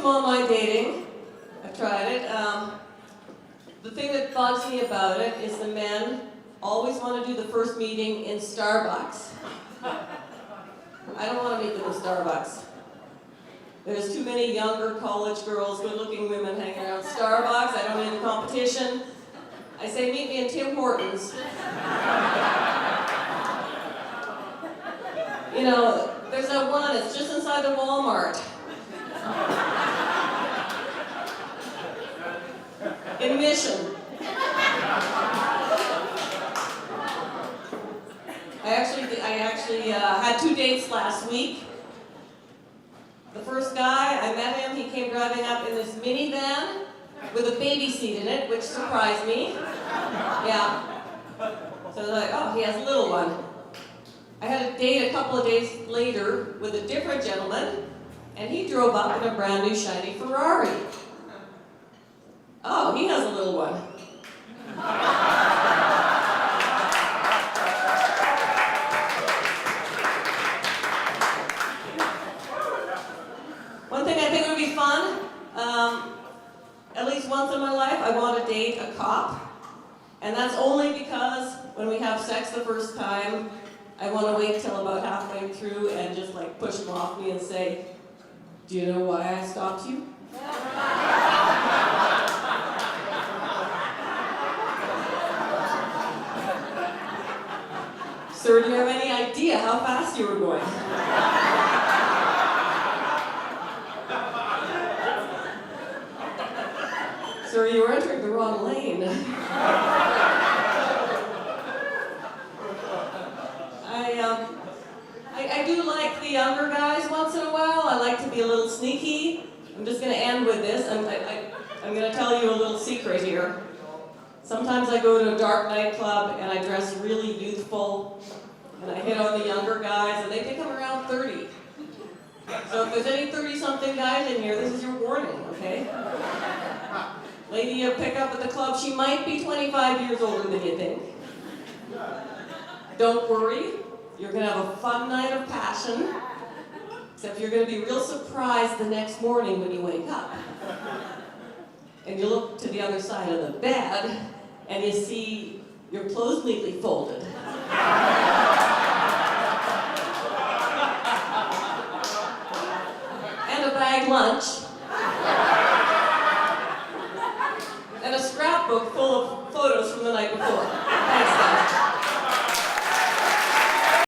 online dating. I've tried it. The thing that bugs me about it is the men always want to do the first meeting in Starbucks. I don't want to meet them in Starbucks. There's too many younger college girls, good-looking women hanging around Starbucks. I don't need the competition. I say, meet me in Tim Hortons. You know, there's that one, it's just inside the Walmart. In Mission. I actually had 2 dates last week. The first guy, I met him, he came driving up in this minivan with a baby seat in it, which surprised me. Yeah. So I was like, oh, he has a little one. I had a date a couple of days later with a different gentleman, and he drove up in a brand new shiny Ferrari. Oh, he has a little one. One thing I think would be fun, at least once in my life, I want to date a cop. And that's only because when we have sex the first time, I want to wait till about halfway through and just like push him off me and say, do you know why I stopped you? Sir, do you have any idea how fast you were going? Sir, you were entering the wrong lane. I do like the younger guys once in a while. I like to be a little sneaky. I'm just going to end with this. I'm going to tell you a little secret here. Sometimes I go to a dark nightclub and I dress really youthful and I hit on the younger guys and they think I'm around 30. So if there's any 30-something guys in here, this is your warning, okay? Lady you pick up at the club, she might be 25 years older than you think. Don't worry, you're going to have a fun night of passion, except you're going to be real surprised the next morning when you wake up. And you look to the other side of the bed, and you see your clothes neatly folded. And a bag lunch.